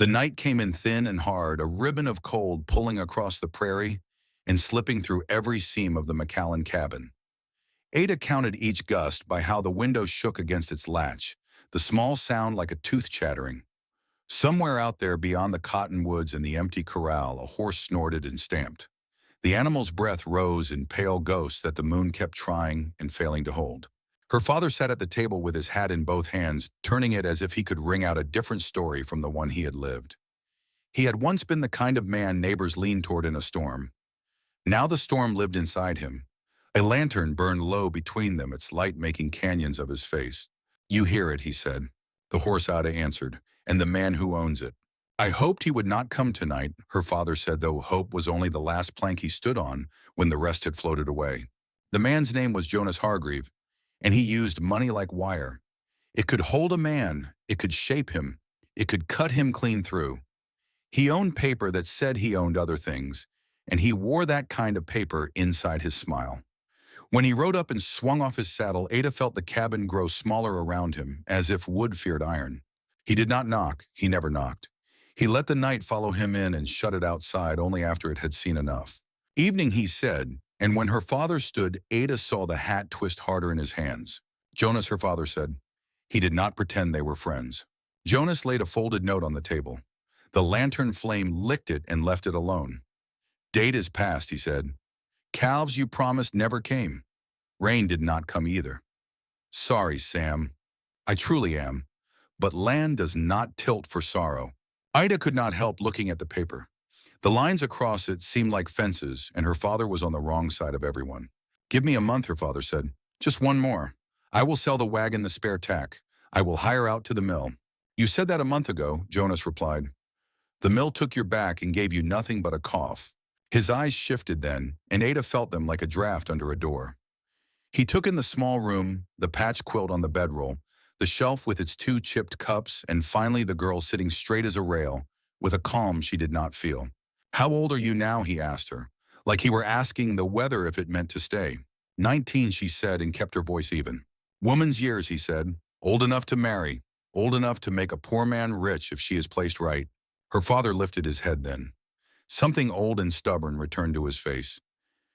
The night came in thin and hard, a ribbon of cold pulling across the prairie and slipping through every seam of the McAllen cabin. Ada counted each gust by how the window shook against its latch, the small sound like a tooth chattering. Somewhere out there beyond the cottonwoods and the empty corral, a horse snorted and stamped. The animal's breath rose in pale ghosts that the moon kept trying and failing to hold. Her father sat at the table with his hat in both hands, turning it as if he could wring out a different story from the one he had lived. He had once been the kind of man neighbors leaned toward in a storm. Now the storm lived inside him. A lantern burned low between them, its light making canyons of his face. "You hear it," he said. The horse Ada answered, "and the man who owns it." "I hoped he would not come tonight," her father said, though hope was only the last plank he stood on when the rest had floated away. The man's name was Jonas Hargreave, and he used money like wire. It could hold a man, it could shape him, it could cut him clean through. He owned paper that said he owned other things, and he wore that kind of paper inside his smile. When he rode up and swung off his saddle, Ada felt the cabin grow smaller around him, as if wood feared iron. He did not knock, he never knocked. He let the night follow him in and shut it outside only after it had seen enough. "Evening," he said, and when her father stood, Ada saw the hat twist harder in his hands. "Jonas," her father said. He did not pretend they were friends. Jonas laid a folded note on the table. The lantern flame licked it and left it alone. "Date is past," he said. "Calves you promised never came. Rain did not come either. Sorry, Sam. I truly am. But land does not tilt for sorrow." Ida could not help looking at the paper. The lines across it seemed like fences, and her father was on the wrong side of everyone. "Give me a month," her father said. "Just one more. I will sell the wagon, the spare tack. I will hire out to the mill." "You said that a month ago," Jonas replied. "The mill took your back and gave you nothing but a cough." His eyes shifted then, and Ada felt them like a draft under a door. He took in the small room, the patch quilt on the bedroll, the shelf with its two chipped cups, and finally the girl sitting straight as a rail, with a calm she did not feel. "How old are you now?" he asked her, like he were asking the weather if it meant to stay. 19, she said, and kept her voice even. "Woman's years," he said. "Old enough to marry, old enough to make a poor man rich if she is placed right." Her father lifted his head then. Something old and stubborn returned to his face.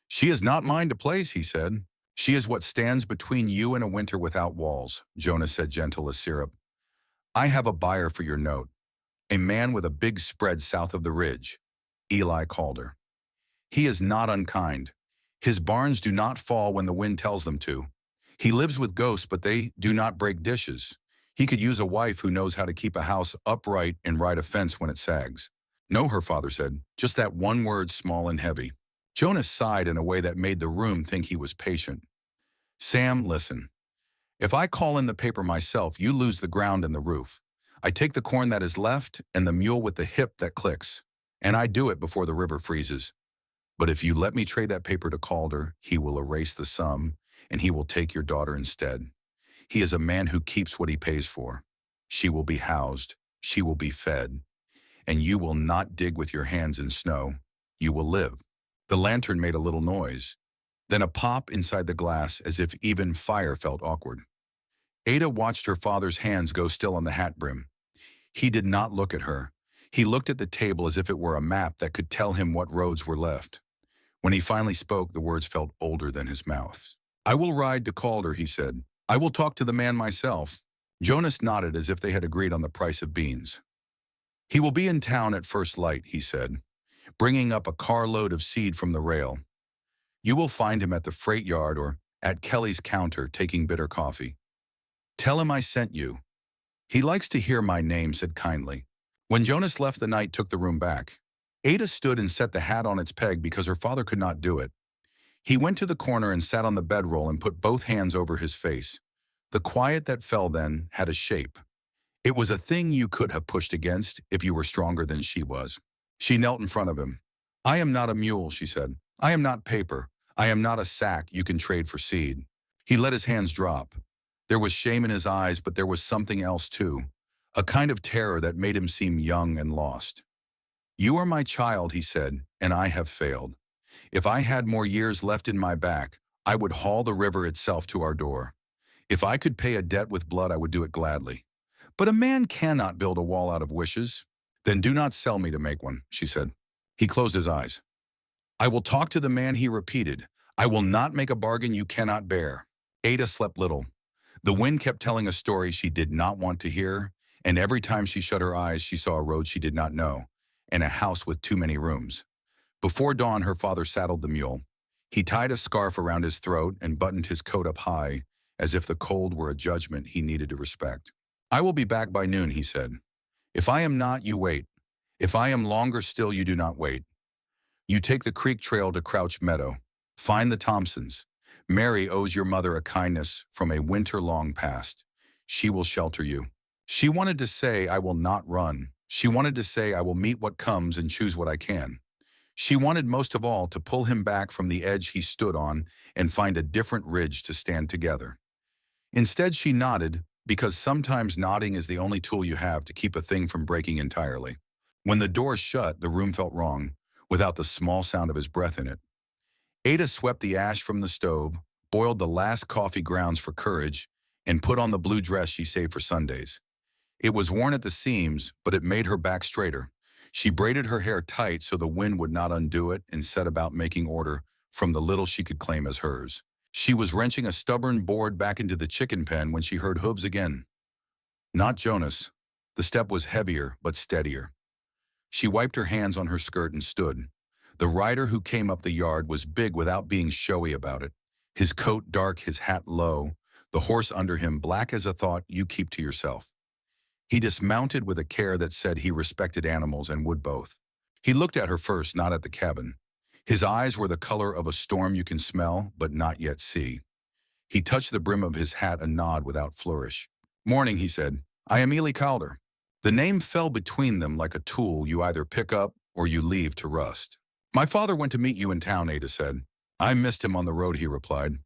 "She is not mine to place," he said. "She is what stands between you and a winter without walls," Jonas said, gentle as syrup. "I have a buyer for your note. A man with a big spread south of the ridge." Eli called her. "He is not unkind. His barns do not fall when the wind tells them to. He lives with ghosts, but they do not break dishes. He could use a wife who knows how to keep a house upright and ride a fence when it sags." "No," her father said, just that one word, small and heavy. Jonas sighed in a way that made the room think he was patient. "Sam, listen. If I call in the paper myself, you lose the ground and the roof. I take the corn that is left and the mule with the hip that clicks. And I do it before the river freezes. But if you let me trade that paper to Calder, he will erase the sum, and he will take your daughter instead. He is a man who keeps what he pays for. She will be housed. She will be fed. And you will not dig with your hands in snow. You will live." The lantern made a little noise, then a pop inside the glass as if even fire felt awkward. Ada watched her father's hands go still on the hat brim. He did not look at her. He looked at the table as if it were a map that could tell him what roads were left. When he finally spoke, the words felt older than his mouth. "I will ride to Calder," he said. "I will talk to the man myself." Jonas nodded as if they had agreed on the price of beans. "He will be in town at first light," he said, bringing up a carload of seed from the rail. "You will find him at the freight yard or at Kelly's counter taking bitter coffee. Tell him I sent you. He likes to hear my name said kindly." When Jonas left, the night took the room back. Ada stood and set the hat on its peg because her father could not do it. He went to the corner and sat on the bedroll and put both hands over his face. The quiet that fell then had a shape. It was a thing you could have pushed against if you were stronger than she was. She knelt in front of him. "I am not a mule," she said. "I am not paper. I am not a sack you can trade for seed." He let his hands drop. There was shame in his eyes, but there was something else too, a kind of terror that made him seem young and lost. "You are my child," he said, "and I have failed. If I had more years left in my back, I would haul the river itself to our door. If I could pay a debt with blood, I would do it gladly. But a man cannot build a wall out of wishes. Then do not sell me to make one, she said. He closed his eyes. I will talk to the man, he repeated. I will not make a bargain you cannot bear. Ada slept little. The wind kept telling a story she did not want to hear, and every time she shut her eyes, she saw a road she did not know, and a house with too many rooms. Before dawn, her father saddled the mule. He tied a scarf around his throat and buttoned his coat up high, as if the cold were a judgment he needed to respect. I will be back by noon, he said. If I am not, you wait. If I am longer still, you do not wait. You take the creek trail to Crouch Meadow. Find the Thompsons. Mary owes your mother a kindness from a winter-long past. She will shelter you. She wanted to say, I will not run. She wanted to say, I will meet what comes and choose what I can. She wanted most of all to pull him back from the edge he stood on and find a different ridge to stand together. Instead, she nodded, because sometimes nodding is the only tool you have to keep a thing from breaking entirely. When the door shut, the room felt wrong, without the small sound of his breath in it. Ada swept the ash from the stove, boiled the last coffee grounds for courage, and put on the blue dress she saved for Sundays. It was worn at the seams, but it made her back straighter. She braided her hair tight so the wind would not undo it and set about making order from the little she could claim as hers. She was wrenching a stubborn board back into the chicken pen when she heard hooves again. Not Jonas. The step was heavier but steadier. She wiped her hands on her skirt and stood. The rider who came up the yard was big without being showy about it. His coat dark, his hat low, the horse under him black as a thought you keep to yourself. He dismounted with a care that said he respected animals and would both. He looked at her first, not at the cabin. His eyes were the color of a storm you can smell but not yet see. He touched the brim of his hat, a nod without flourish. Morning, he said. I am Ely Calder. The name fell between them like a tool you either pick up or you leave to rust. My father went to meet you in town, Ada said. I missed him on the road, he replied.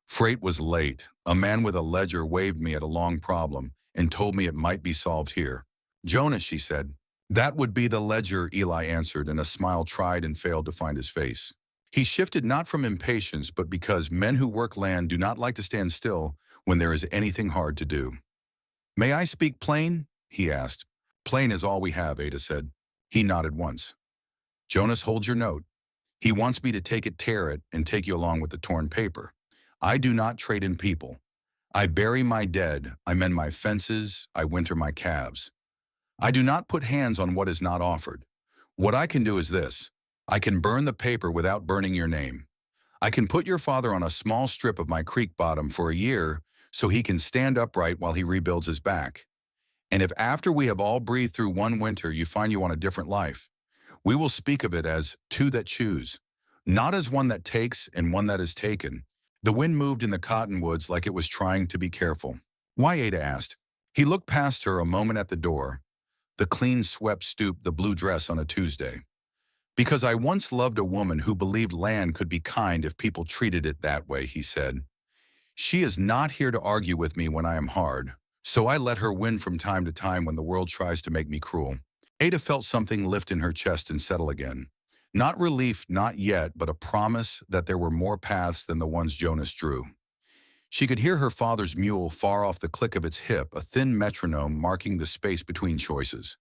Freight was late. A man with a ledger waved me at a long problem and told me it might be solved here. Jonas, she said. That would be the ledger, Eli answered, and a smile tried and failed to find his face. He shifted not from impatience, but because men who work land do not like to stand still when there is anything hard to do. May I speak plain? He asked. Plain is all we have, Ada said. He nodded once. Jonas holds your note. He wants me to take it, tear it, and take you along with the torn paper. I do not trade in people. I bury my dead, I mend my fences, I winter my calves. I do not put hands on what is not offered. What I can do is this. I can burn the paper without burning your name. I can put your father on a small strip of my creek bottom for a year so he can stand upright while he rebuilds his back. And if after we have all breathed through one winter you find you want a different life, we will speak of it as two that choose, not as one that takes and one that is taken. The wind moved in the cottonwoods like it was trying to be careful. Why, Ada asked. He looked past her a moment at the door, the clean swept stoop, the blue dress on a Tuesday. Because I once loved a woman who believed land could be kind if people treated it that way, he said. She is not here to argue with me when I am hard, so I let her win from time to time when the world tries to make me cruel. Ada felt something lift in her chest and settle again. Not relief, not yet, but a promise that there were more paths than the ones Jonas drew. She could hear her father's mule far off the click of its hip, a thin metronome marking the space between choices.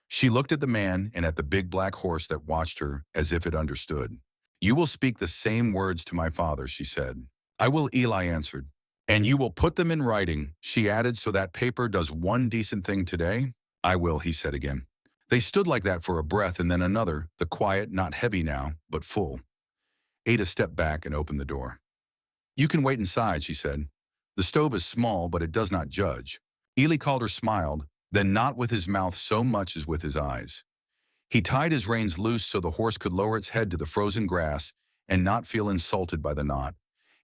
She looked at the man and at the big black horse that watched her as if it understood. You will speak the same words to my father, she said. I will, Eli answered. And you will put them in writing, she added, so that paper does one decent thing today? I will, he said again. They stood like that for a breath and then another, the quiet not heavy now, but full. Ada stepped back and opened the door. You can wait inside, she said. The stove is small, but it does not judge. Ely Calder smiled, then not with his mouth so much as with his eyes. He tied his reins loose so the horse could lower its head to the frozen grass and not feel insulted by the knot.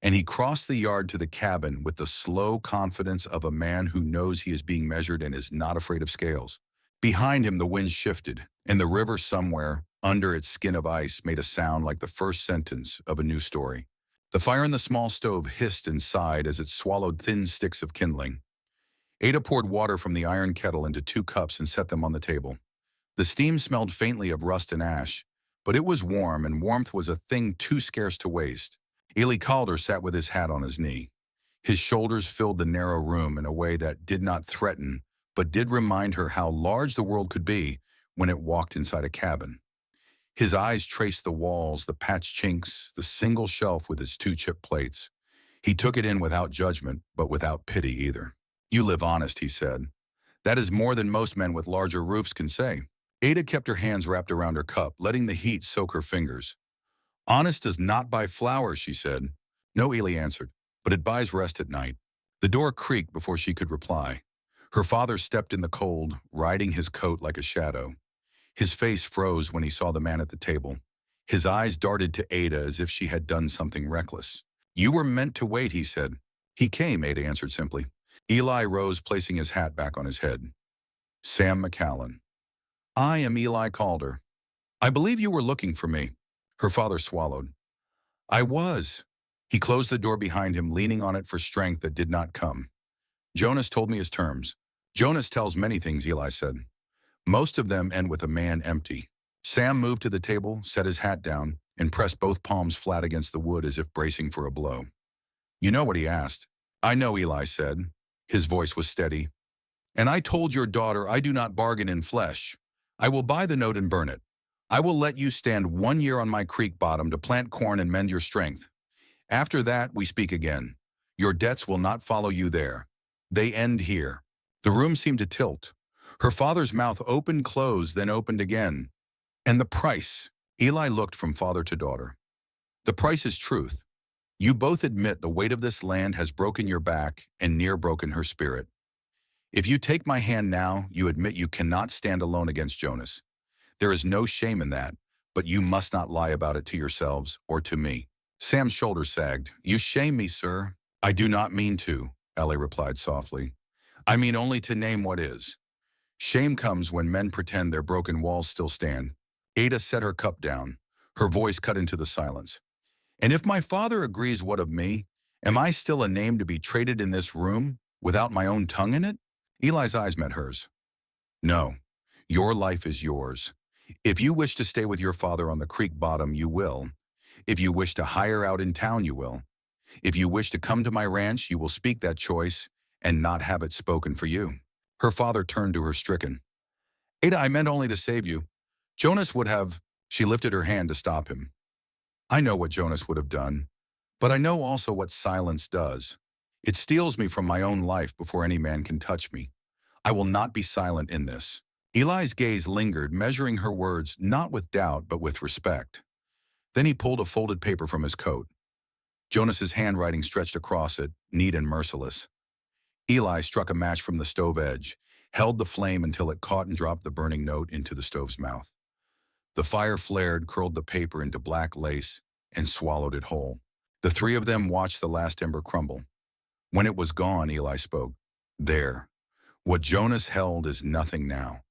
And he crossed the yard to the cabin with the slow confidence of a man who knows he is being measured and is not afraid of scales. Behind him, the wind shifted, and the river somewhere, under its skin of ice, made a sound like the first sentence of a new story. The fire in the small stove hissed and sighed as it swallowed thin sticks of kindling. Ada poured water from the iron kettle into 2 cups and set them on the table. The steam smelled faintly of rust and ash, but it was warm, and warmth was a thing too scarce to waste. Ely Calder sat with his hat on his knee. His shoulders filled the narrow room in a way that did not threaten, but did remind her how large the world could be when it walked inside a cabin. His eyes traced the walls, the patched chinks, the single shelf with its two chip plates. He took it in without judgment, but without pity either. "You live honest," he said. "That is more than most men with larger roofs can say." Ada kept her hands wrapped around her cup, letting the heat soak her fingers. "Honest does not buy flowers," she said. "No," Ely answered, "but it buys rest at night." The door creaked before she could reply. Her father stepped in the cold, riding his coat like a shadow. His face froze when he saw the man at the table. His eyes darted to Ada as if she had done something reckless. "You were meant to wait," he said. "He came," Ada answered simply. Eli rose, placing his hat back on his head. "Sam McCallan." "I am Eli Calder. I believe you were looking for me." Her father swallowed. "I was." He closed the door behind him, leaning on it for strength that did not come. "Jonas told me his terms." "Jonas tells many things," Eli said. "Most of them end with a man empty." Sam moved to the table, set his hat down, and pressed both palms flat against the wood as if bracing for a blow. "You know what he asked?" "I know," Eli said. His voice was steady. "And I told your daughter I do not bargain in flesh. I will buy the note and burn it. I will let you stand 1 year on my creek bottom to plant corn and mend your strength. After that, we speak again. Your debts will not follow you there. They end here." The room seemed to tilt. Her father's mouth opened, closed, then opened again. "And the price?" Eli looked from father to daughter. "The price is truth. You both admit the weight of this land has broken your back and near broken her spirit. If you take my hand now, you admit you cannot stand alone against Jonas. There is no shame in that, but you must not lie about it to yourselves or to me." Sam's shoulders sagged. "You shame me, sir." "I do not mean to," Ellie replied softly. "I mean only to name what is. Shame comes when men pretend their broken walls still stand." Ada set her cup down. Her voice cut into the silence. "And if my father agrees, what of me? Am I still a name to be traded in this room without my own tongue in it?" Eli's eyes met hers. "No, your life is yours. If you wish to stay with your father on the creek bottom, you will. If you wish to hire out in town, you will. If you wish to come to my ranch, you will speak that choice and not have it spoken for you." Her father turned to her stricken. "Ada, I meant only to save you. Jonas would have—" She lifted her hand to stop him. "I know what Jonas would have done, but I know also what silence does. It steals me from my own life before any man can touch me. I will not be silent in this." Eli's gaze lingered, measuring her words not with doubt but with respect. Then he pulled a folded paper from his coat. Jonas's handwriting stretched across it, neat and merciless. Eli struck a match from the stove edge, held the flame until it caught and dropped the burning note into the stove's mouth. The fire flared, curled the paper into black lace, and swallowed it whole. The three of them watched the last ember crumble. When it was gone, Eli spoke. "There. What Jonas held is nothing now.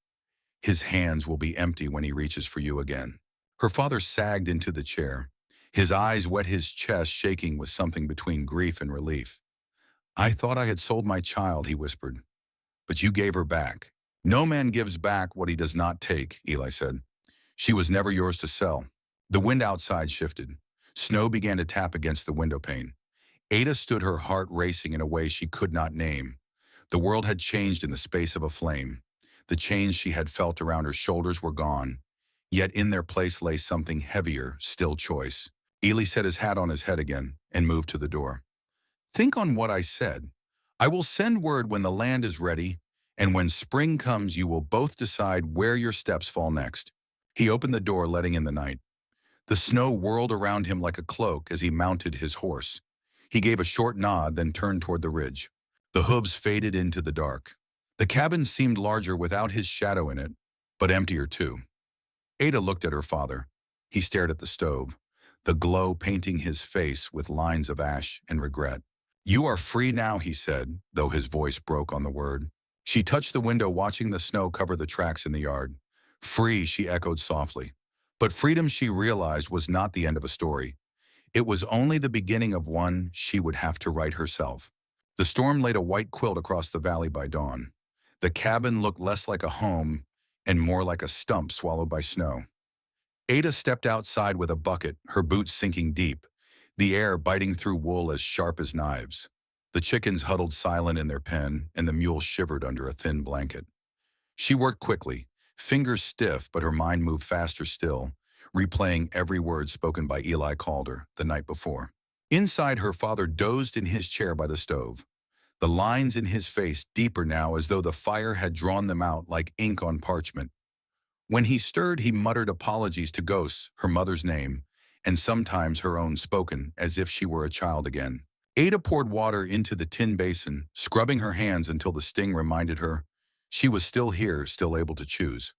His hands will be empty when he reaches for you again." Her father sagged into the chair. His eyes wet his chest, shaking with something between grief and relief. "I thought I had sold my child," he whispered. "But you gave her back." "No man gives back what he does not take," Eli said. "She was never yours to sell." The wind outside shifted. Snow began to tap against the window pane. Ada stood, her heart racing in a way she could not name. The world had changed in the space of a flame. The chains she had felt around her shoulders were gone, yet in their place lay something heavier, still choice. Eli set his hat on his head again and moved to the door. "Think on what I said. I will send word when the land is ready, and when spring comes you will both decide where your steps fall next." He opened the door, letting in the night. The snow whirled around him like a cloak as he mounted his horse. He gave a short nod, then turned toward the ridge. The hooves faded into the dark. The cabin seemed larger without his shadow in it, but emptier too. Ada looked at her father. He stared at the stove, the glow painting his face with lines of ash and regret. "You are free now," he said, though his voice broke on the word. She touched the window, watching the snow cover the tracks in the yard. "Free," she echoed softly. But freedom, she realized, was not the end of a story. It was only the beginning of one she would have to write herself. The storm laid a white quilt across the valley by dawn. The cabin looked less like a home and more like a stump swallowed by snow. Ada stepped outside with a bucket, her boots sinking deep, the air biting through wool as sharp as knives. The chickens huddled silent in their pen, and the mule shivered under a thin blanket. She worked quickly, fingers stiff, but her mind moved faster still, replaying every word spoken by Eli Calder the night before. Inside, her father dozed in his chair by the stove, the lines in his face deeper now as though the fire had drawn them out like ink on parchment. When he stirred, he muttered apologies to ghosts, her mother's name, and sometimes her own spoken, as if she were a child again. Ada poured water into the tin basin, scrubbing her hands until the sting reminded her she was still here, still able to choose.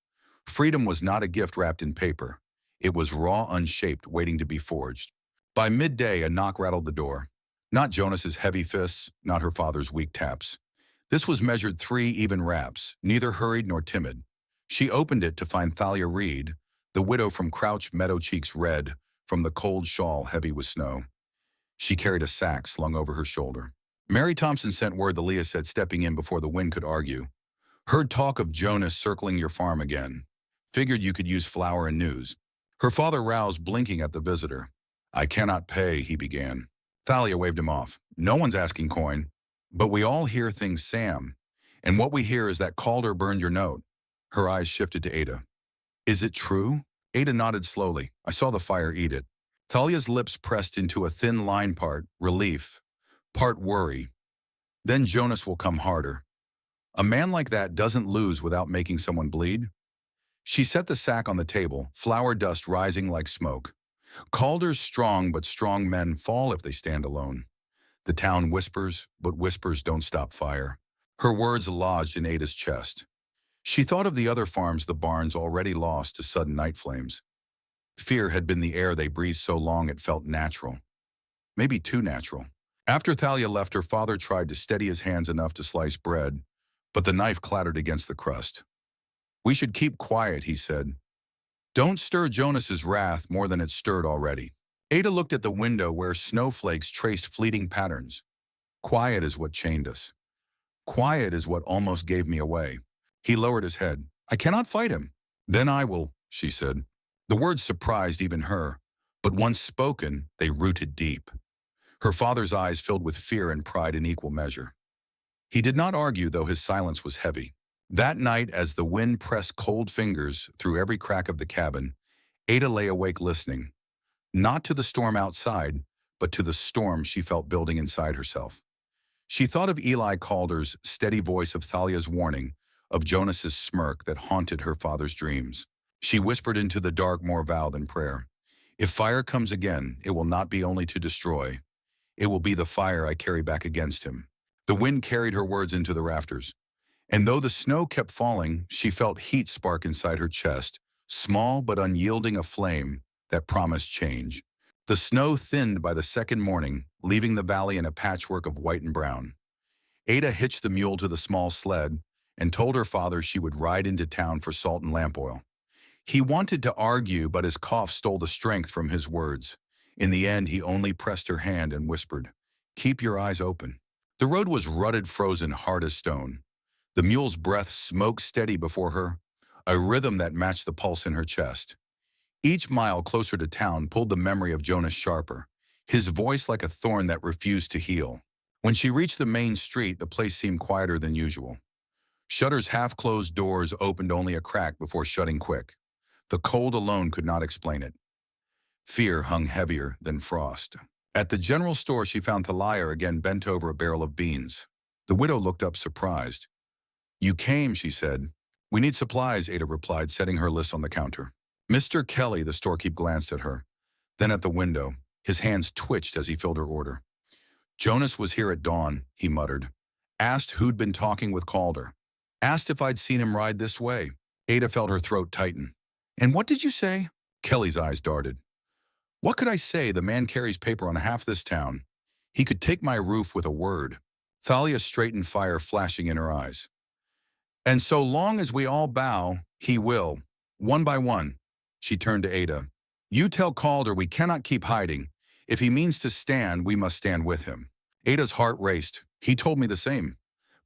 Freedom was not a gift wrapped in paper. It was raw, unshaped, waiting to be forged. By midday, a knock rattled the door. Not Jonas's heavy fists, not her father's weak taps. This was measured 3 even raps, neither hurried nor timid. She opened it to find Thalia Reed, the widow from Crouch Meadow, cheeks red from the cold shawl heavy with snow. She carried a sack slung over her shoulder. Mary Thompson sent word, the Leah said, stepping in before the wind could argue. Heard talk of Jonas circling your farm again. Figured you could use flour and news. Her father roused, blinking at the visitor. I cannot pay, he began. Thalia waved him off. No one's asking coin. But we all hear things, Sam. And what we hear is that Calder burned your note. Her eyes shifted to Ada. Is it true? Ada nodded slowly. I saw the fire eat it. Thalia's lips pressed into a thin line, part relief, part worry. Then Jonas will come harder. A man like that doesn't lose without making someone bleed. She set the sack on the table, flour dust rising like smoke. Calder's strong, but strong men fall if they stand alone. The town whispers, but whispers don't stop fire. Her words lodged in Ada's chest. She thought of the other farms, the barns already lost to sudden night flames. Fear had been the air they breathed so long it felt natural. Maybe too natural. After Thalia left, her father tried to steady his hands enough to slice bread, but the knife clattered against the crust. We should keep quiet, he said. Don't stir Jonas's wrath more than it's stirred already. Ada looked at the window where snowflakes traced fleeting patterns. Quiet is what chained us. Quiet is what almost gave me away. He lowered his head. I cannot fight him. Then I will, she said. The words surprised even her, but once spoken, they rooted deep. Her father's eyes filled with fear and pride in equal measure. He did not argue, though his silence was heavy. That night, as the wind pressed cold fingers through every crack of the cabin, Ada lay awake listening, not to the storm outside, but to the storm she felt building inside herself. She thought of Eli Calder's steady voice, of Thalia's warning, of Jonas's smirk that haunted her father's dreams. She whispered into the dark more vow than prayer. If fire comes again, it will not be only to destroy. It will be the fire I carry back against him. The wind carried her words into the rafters. And though the snow kept falling, she felt heat spark inside her chest, small but unyielding, a flame that promised change. The snow thinned by the second morning, leaving the valley in a patchwork of white and brown. Ada hitched the mule to the small sled and told her father she would ride into town for salt and lamp oil. He wanted to argue, but his cough stole the strength from his words. In the end, he only pressed her hand and whispered, Keep your eyes open. The road was rutted, frozen, hard as stone. The mule's breath smoked steady before her, a rhythm that matched the pulse in her chest. Each mile closer to town pulled the memory of Jonas sharper, his voice like a thorn that refused to heal. When she reached the main street, the place seemed quieter than usual. Shutters' half-closed doors opened only a crack before shutting quick. The cold alone could not explain it. Fear hung heavier than frost. At the general store, she found Thalia again, bent over a barrel of beans. The widow looked up surprised. You came, she said. We need supplies, Ada replied, setting her list on the counter. Mr. Kelly, the storekeep, glanced at her. Then at the window. His hands twitched as he filled her order. Jonas was here at dawn, he muttered. Asked who'd been talking with Calder. Asked if I'd seen him ride this way. Ada felt her throat tighten. And what did you say? Kelly's eyes darted. What could I say? The man carries paper on half this town. He could take my roof with a word. Thalia straightened, fire flashing in her eyes. And so long as we all bow, he will, one by one. She turned to Ada. You tell Calder we cannot keep hiding. If he means to stand, we must stand with him. Ada's heart raced. He told me the same.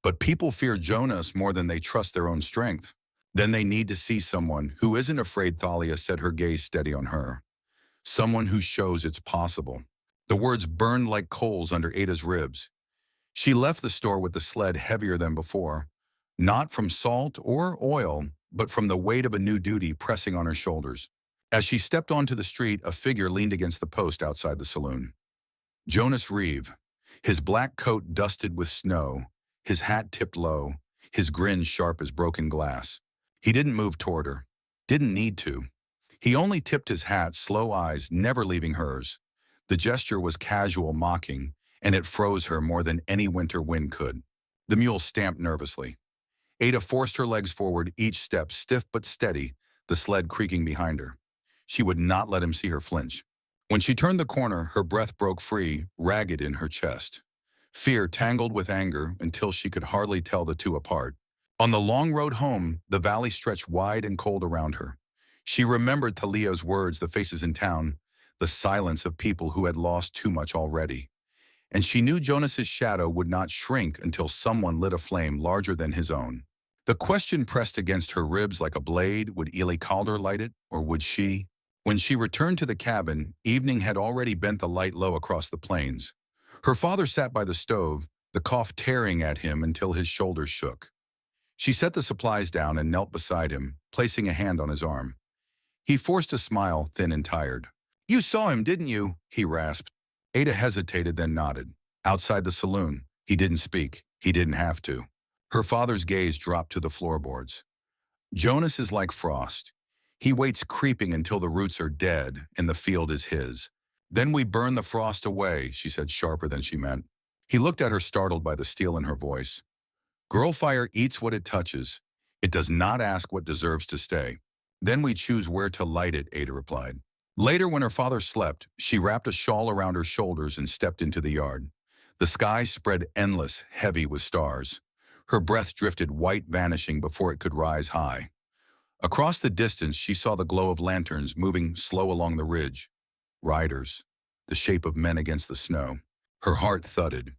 But people fear Jonas more than they trust their own strength. Then they need to see someone who isn't afraid. Thalia set her gaze steady on her. Someone who shows it's possible. The words burned like coals under Ada's ribs. She left the store with the sled heavier than before. Not from salt or oil, but from the weight of a new duty pressing on her shoulders. As she stepped onto the street, a figure leaned against the post outside the saloon. Jonas Reeve, his black coat dusted with snow, his hat tipped low, his grin sharp as broken glass. He didn't move toward her. Didn't need to. He only tipped his hat, slow eyes never leaving hers. The gesture was casual, mocking, and it froze her more than any winter wind could. The mule stamped nervously. Ada forced her legs forward, each step stiff but steady, the sled creaking behind her. She would not let him see her flinch. When she turned the corner, her breath broke free, ragged in her chest. Fear tangled with anger until she could hardly tell the two apart. On the long road home, the valley stretched wide and cold around her. She remembered Talia's words, the faces in town, the silence of people who had lost too much already. And she knew Jonas's shadow would not shrink until someone lit a flame larger than his own. The question pressed against her ribs like a blade: would Eli Calder light it, or would she? When she returned to the cabin, evening had already bent the light low across the plains. Her father sat by the stove, the cough tearing at him until his shoulders shook. She set the supplies down and knelt beside him, placing a hand on his arm. He forced a smile, thin and tired. "You saw him, didn't you?" he rasped. Ada hesitated, then nodded. Outside the saloon, he didn't speak. He didn't have to. Her father's gaze dropped to the floorboards. "Jonas is like frost. He waits creeping until the roots are dead and the field is his. Then we burn the frost away," she said, sharper than she meant. He looked at her, startled by the steel in her voice. "Girl fire eats what it touches. It does not ask what deserves to stay. Then we choose where to light it," Ada replied. Later, when her father slept, she wrapped a shawl around her shoulders and stepped into the yard. The sky spread endless, heavy with stars. Her breath drifted white, vanishing before it could rise high. Across the distance, she saw the glow of lanterns moving slow along the ridge. Riders, the shape of men against the snow. Her heart thudded.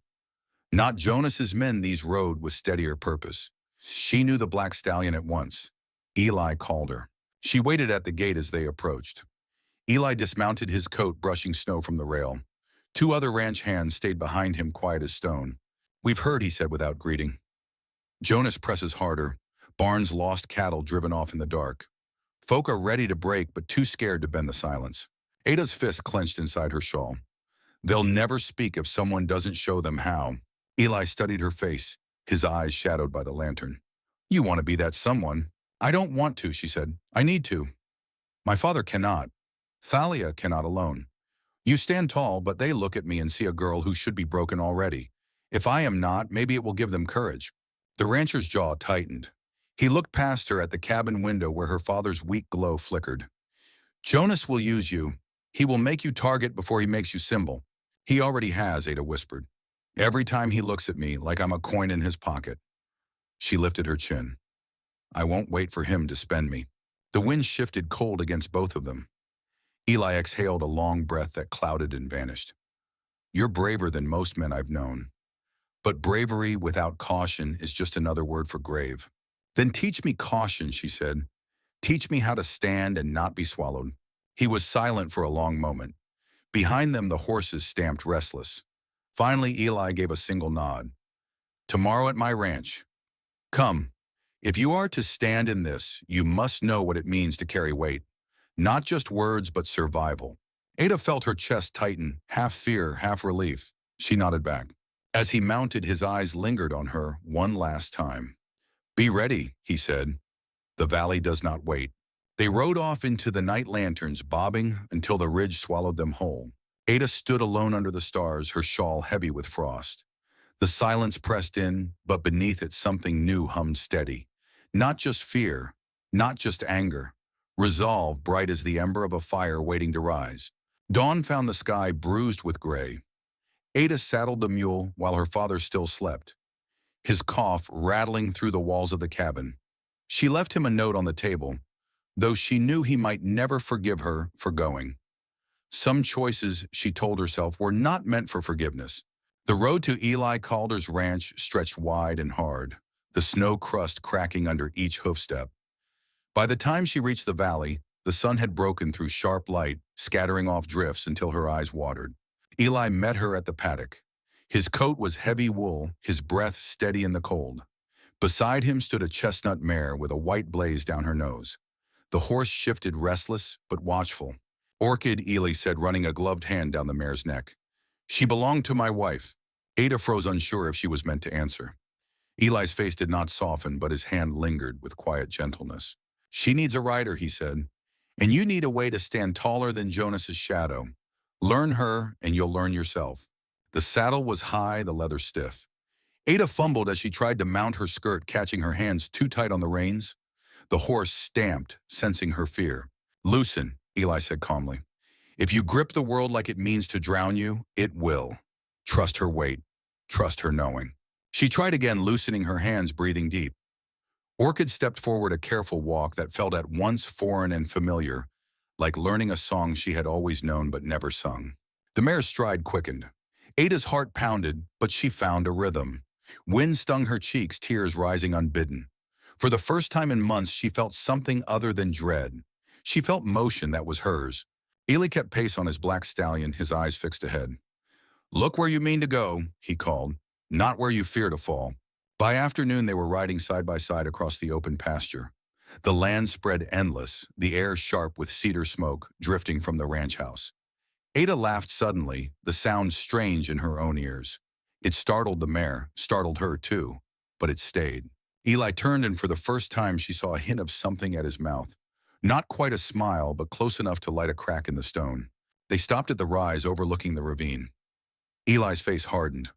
Not Jonas's men these rode with steadier purpose. She knew the black stallion at once. Eli Calder. She waited at the gate as they approached. Eli dismounted, his coat brushing snow from the rail. Two other ranch hands stayed behind him, quiet as stone. "We've heard," he said without greeting. Jonas presses harder. Barns lost, cattle driven off in the dark. Folk are ready to break, but too scared to bend the silence. Ada's fist clenched inside her shawl. "They'll never speak if someone doesn't show them how." Eli studied her face, his eyes shadowed by the lantern. "You want to be that someone." "I don't want to," she said. "I need to. My father cannot. Thalia cannot alone. You stand tall, but they look at me and see a girl who should be broken already. If I am not, maybe it will give them courage." The rancher's jaw tightened. He looked past her at the cabin window where her father's weak glow flickered. "Jonas will use you. He will make you target before he makes you symbol." "He already has," Ada whispered. "Every time he looks at me like I'm a coin in his pocket." She lifted her chin. "I won't wait for him to spend me." The wind shifted cold against both of them. Eli exhaled a long breath that clouded and vanished. "You're braver than most men I've known. But bravery without caution is just another word for grave." "Then teach me caution," she said. "Teach me how to stand and not be swallowed." He was silent for a long moment. Behind them, the horses stamped, restless. Finally, Eli gave a single nod. "Tomorrow at my ranch. Come. If you are to stand in this, you must know what it means to carry weight. Not just words, but survival." Ada felt her chest tighten, half fear, half relief. She nodded back. As he mounted, his eyes lingered on her one last time. "Be ready," he said. "The valley does not wait." They rode off into the night lanterns, bobbing until the ridge swallowed them whole. Ada stood alone under the stars, her shawl heavy with frost. The silence pressed in, but beneath it something new hummed steady. Not just fear, not just anger. Resolve, bright as the ember of a fire waiting to rise. Dawn found the sky bruised with gray. Ada saddled the mule while her father still slept, his cough rattling through the walls of the cabin. She left him a note on the table, though she knew he might never forgive her for going. Some choices, she told herself, were not meant for forgiveness. The road to Eli Calder's ranch stretched wide and hard, the snow crust cracking under each hoofstep. By the time she reached the valley, the sun had broken through sharp light, scattering off drifts until her eyes watered. Eli met her at the paddock. His coat was heavy wool, his breath steady in the cold. Beside him stood a chestnut mare with a white blaze down her nose. The horse shifted restless but watchful. Orchid, Ely said, running a gloved hand down the mare's neck. She belonged to my wife. Ada froze, unsure if she was meant to answer. Eli's face did not soften, but his hand lingered with quiet gentleness. She needs a rider, he said, and you need a way to stand taller than Jonas's shadow. Learn her, and you'll learn yourself. The saddle was high, the leather stiff. Ada fumbled as she tried to mount her skirt, catching her hands too tight on the reins. The horse stamped, sensing her fear. Loosen, Eli said calmly. If you grip the world like it means to drown you, it will. Trust her weight. Trust her knowing. She tried again, loosening her hands, breathing deep. Orchid stepped forward, a careful walk that felt at once foreign and familiar, like learning a song she had always known but never sung. The mare's stride quickened. Ada's heart pounded, but she found a rhythm. Wind stung her cheeks, tears rising unbidden. For the first time in months, she felt something other than dread. She felt motion that was hers. Ely kept pace on his black stallion, his eyes fixed ahead. Look where you mean to go, he called, not where you fear to fall. By afternoon, they were riding side by side across the open pasture. The land spread endless, the air sharp with cedar smoke drifting from the ranch house. Ada laughed suddenly, the sound strange in her own ears. It startled the mare, startled her too, but it stayed. Eli turned, and for the first time she saw a hint of something at his mouth. Not quite a smile, but close enough to light a crack in the stone. They stopped at the rise overlooking the ravine. Eli's face hardened.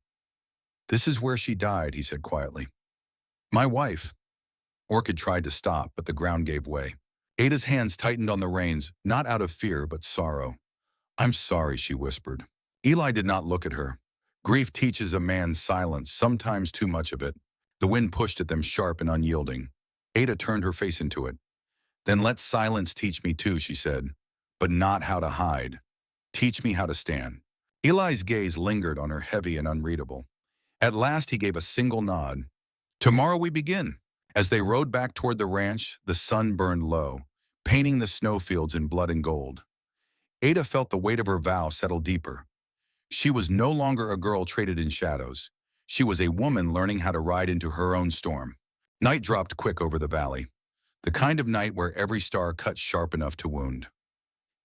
This is where she died, he said quietly. My wife. Orchid tried to stop, but the ground gave way. Ada's hands tightened on the reins, not out of fear, but sorrow. I'm sorry, she whispered. Eli did not look at her. Grief teaches a man silence, sometimes too much of it. The wind pushed at them sharp and unyielding. Ada turned her face into it. Then let silence teach me too, she said, but not how to hide. Teach me how to stand. Eli's gaze lingered on her, heavy and unreadable. At last he gave a single nod. Tomorrow we begin. As they rode back toward the ranch, the sun burned low, painting the snowfields in blood and gold. Ada felt the weight of her vow settle deeper. She was no longer a girl traded in shadows. She was a woman learning how to ride into her own storm. Night dropped quick over the valley, the kind of night where every star cut sharp enough to wound.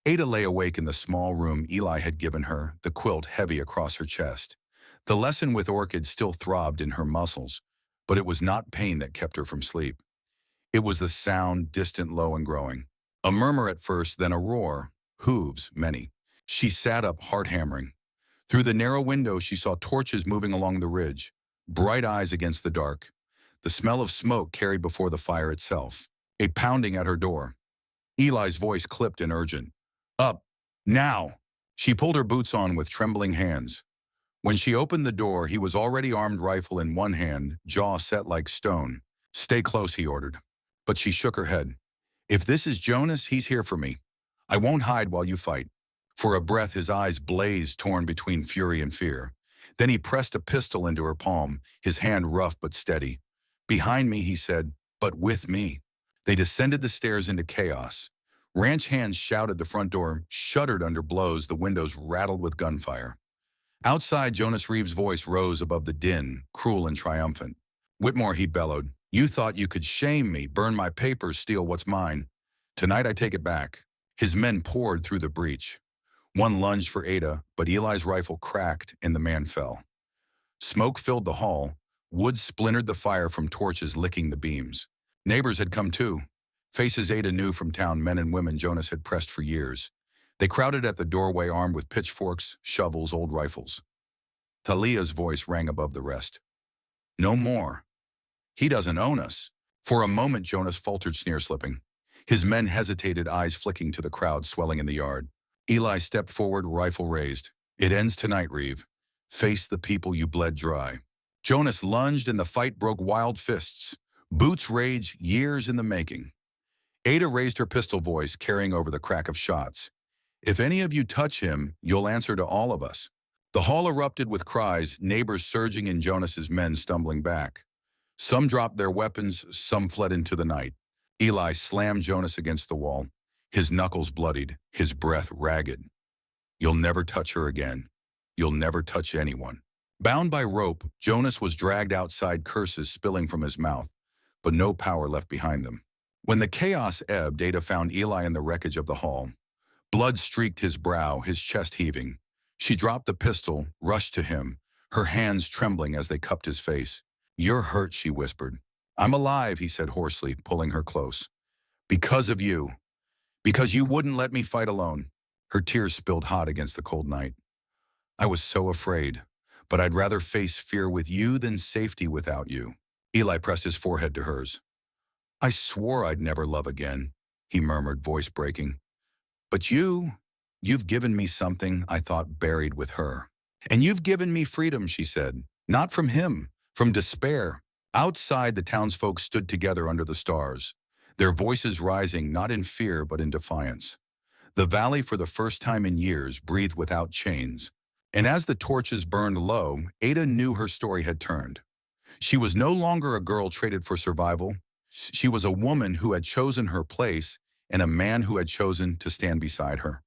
Ada lay awake in the small room Eli had given her, the quilt heavy across her chest. The lesson with Orchid still throbbed in her muscles, but it was not pain that kept her from sleep. It was the sound, distant, low, and growing. A murmur at first, then a roar, hooves, many. She sat up, heart hammering. Through the narrow window, she saw torches moving along the ridge, bright eyes against the dark. The smell of smoke carried before the fire itself. A pounding at her door. Eli's voice clipped and urgent. Up, now! She pulled her boots on with trembling hands. When she opened the door, he was already armed, rifle in one hand, jaw set like stone. Stay close, he ordered. But she shook her head. If this is Jonas, he's here for me. I won't hide while you fight. For a breath, his eyes blazed, torn between fury and fear. Then he pressed a pistol into her palm, his hand rough but steady. Behind me, he said, but with me. They descended the stairs into chaos. Ranch hands shouted, the front door shuddered under blows, the windows rattled with gunfire. Outside, Jonas Reeves' voice rose above the din, cruel and triumphant. Whitmore, he bellowed, you thought you could shame me, burn my papers, steal what's mine. Tonight I take it back. His men poured through the breach. One lunged for Ada, but Eli's rifle cracked and the man fell. Smoke filled the hall. Wood splintered the fire from torches licking the beams. Neighbors had come too. Faces Ada knew from town, men and women Jonas had pressed for years. They crowded at the doorway, armed with pitchforks, shovels, old rifles. Thalia's voice rang above the rest. No more. He doesn't own us. For a moment, Jonas faltered, sneer slipping. His men hesitated, eyes flicking to the crowd swelling in the yard. Eli stepped forward, rifle raised. It ends tonight, Reeve. Face the people you bled dry. Jonas lunged and the fight broke wild fists. Boots rage, years in the making. Ada raised her pistol, voice carrying over the crack of shots. If any of you touch him, you'll answer to all of us. The hall erupted with cries, neighbors surging and Jonas's men stumbling back. Some dropped their weapons, some fled into the night. Eli slammed Jonas against the wall, his knuckles bloodied, his breath ragged. You'll never touch her again. You'll never touch anyone. Bound by rope, Jonas was dragged outside, curses spilling from his mouth, but no power left behind them. When the chaos ebbed, Ada found Eli in the wreckage of the hall. Blood streaked his brow, his chest heaving. She dropped the pistol, rushed to him, her hands trembling as they cupped his face. "You're hurt," she whispered. "I'm alive," he said hoarsely, pulling her close. "Because of you. Because you wouldn't let me fight alone." Her tears spilled hot against the cold night. "I was so afraid, but I'd rather face fear with you than safety without you." Eli pressed his forehead to hers. "I swore I'd never love again," he murmured, voice breaking. "But you've given me something I thought buried with her. And you've given me freedom," she said. "Not from him, from despair." Outside, the townsfolk stood together under the stars, their voices rising not in fear but in defiance. The valley, for the first time in years, breathed without chains. And as the torches burned low, Ada knew her story had turned. She was no longer a girl traded for survival. She was a woman who had chosen her place and a man who had chosen to stand beside her.